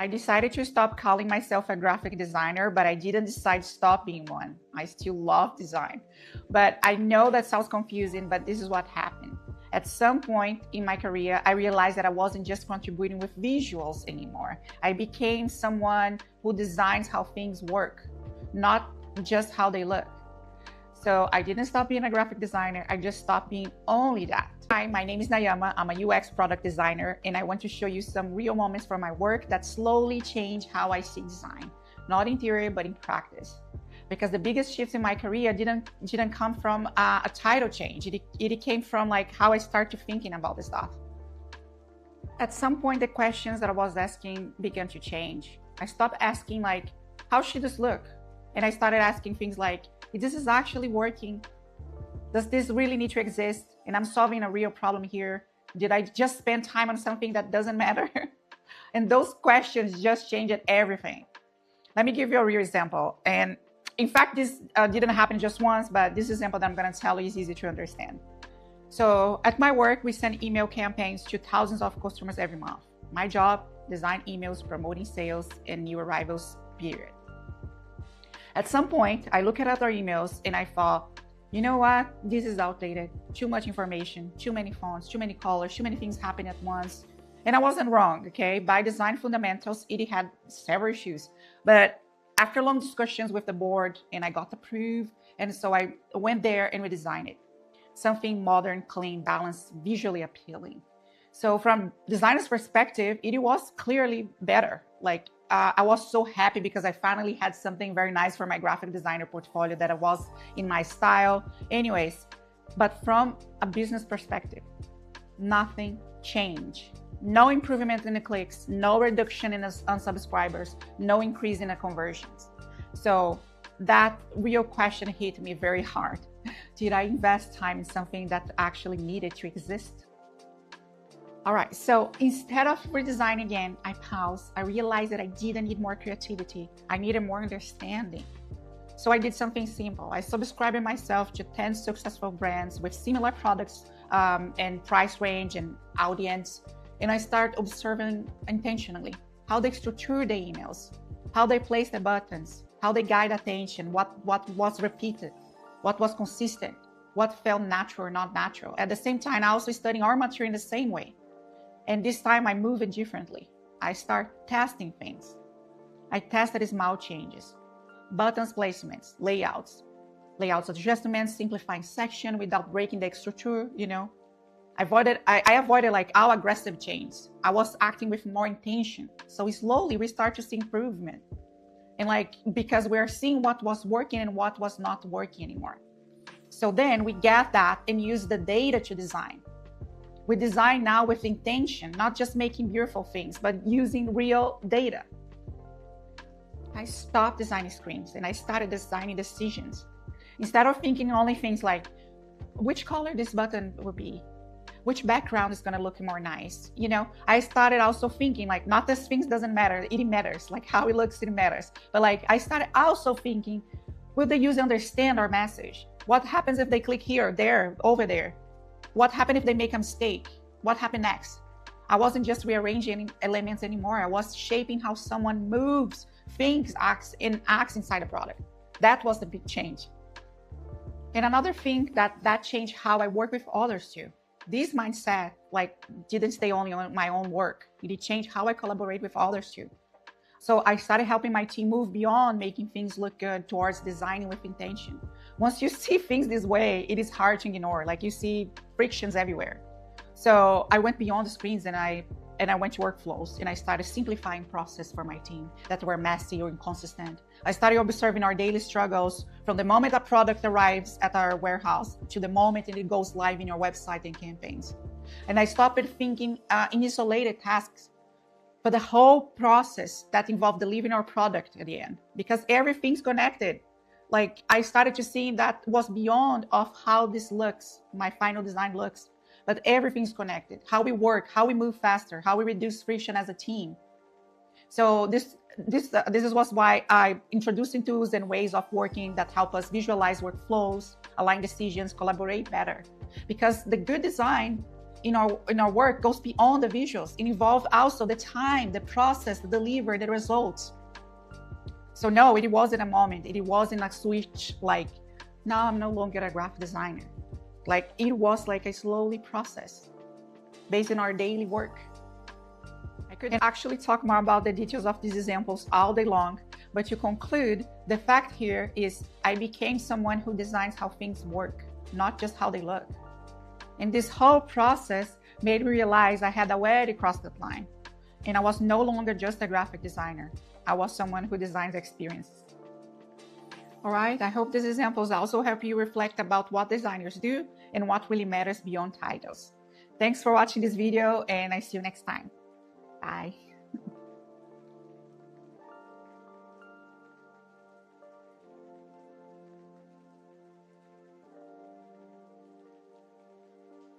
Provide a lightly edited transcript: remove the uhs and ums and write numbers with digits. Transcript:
I decided to stop calling myself a graphic designer, but I didn't decide to stop being one. I still love design. But I know that sounds confusing, but this is what happened. At some point in my career, I realized that I wasn't just contributing with visuals anymore. I became someone who designs how things work, not just how they look. So I didn't stop being a graphic designer, I just stopped being only that. Hi, my name is Nayama. I'm a UX product designer, and I want to show you some real moments from my work that slowly changed how I see design, not in theory, but in practice. Because the biggest shifts in my career didn't come from a title change. It came from like how I started thinking about this stuff. At some point, the questions that I was asking began to change. I stopped asking like, how should this look? And I started asking things like, if this is actually working, does this really need to exist? And I'm solving a real problem here. Did I just spend time on something that doesn't matter? And those questions just changed everything. Let me give you a real example. And in fact, this didn't happen just once, but this example that I'm going to tell you is easy to understand. So at my work, we send email campaigns to thousands of customers every month. My job, design emails promoting sales and new arrivals, period. At some point, I looked at our emails and I thought, you know what? This is outdated. Too much information, too many fonts, too many colors, too many things happen at once. And I wasn't wrong, okay? By design fundamentals, it had several issues. But after long discussions with the board, and I got approved, and so I went there and redesigned it. Something modern, clean, balanced, visually appealing. So from designer's perspective, it was clearly better. I was so happy because I finally had something very nice for my graphic designer portfolio that was in my style. Anyways, but from a business perspective, nothing changed. No improvement in the clicks, no reduction in the unsubscribers, no increase in the conversions. So that real question hit me very hard. Did I invest time in something that actually needed to exist? All right, so instead of redesigning again, I paused. I realized that I didn't need more creativity. I needed more understanding. So I did something simple. I subscribed myself to 10 successful brands with similar products and price range and audience. And I started observing intentionally how they structure the emails, how they place the buttons, how they guide attention, what was repeated, what was consistent, what felt natural or not natural. At the same time, I also studied our material in the same way. And this time I moved it differently. I started testing things. I tested small changes, buttons placements, layouts adjustments, simplifying section without breaking the structure, I avoided like all aggressive changes. I was acting with more intention. So slowly we start to see improvement. And because we're seeing what was working and what was not working anymore. So then we get that and use the data to design. We design now with intention, not just making beautiful things, but using real data. I stopped designing screens and I started designing decisions. Instead of thinking only things like, which color this button will be, which background is going to look more nice. I started also thinking not that things doesn't matter, it matters, like how it looks, it matters. But I started also thinking, will the user understand our message? What happens if they click here, there, over there? What happened if they make a mistake? What happened next? I wasn't just rearranging elements anymore. I was shaping how someone moves, thinks, acts inside a product. That was the big change. And another thing that changed how I work with others too. This mindset didn't stay only on my own work. It changed how I collaborate with others too. So I started helping my team move beyond making things look good towards designing with intention. Once you see things this way, it is hard to ignore. You see frictions everywhere. So I went beyond the screens and I went to workflows and I started simplifying process for my team that were messy or inconsistent. I started observing our daily struggles from the moment a product arrives at our warehouse to the moment it goes live in our website and campaigns. And I stopped thinking in isolated tasks, but the whole process that involved delivering our product at the end, because everything's connected. I started to see that was beyond of how this looks, my final design looks, but everything's connected. How we work, how we move faster, how we reduce friction as a team. So this was why I introduced tools and ways of working that help us visualize workflows, align decisions, collaborate better. Because the good design in our work goes beyond the visuals. It involves also the time, the process, the delivery, the results. So no, it wasn't a moment. It wasn't a switch like, now I'm no longer a graphic designer. Like, it was like a slowly process based on our daily work. I could actually talk more about the details of these examples all day long, but to conclude, the fact here is I became someone who designs how things work, not just how they look. And this whole process made me realize I had already crossed that line. And I was no longer just a graphic designer. I was someone who designs experiences. All right, I hope these examples also help you reflect about what designers do and what really matters beyond titles. Thanks for watching this video, and I see you next time. Bye.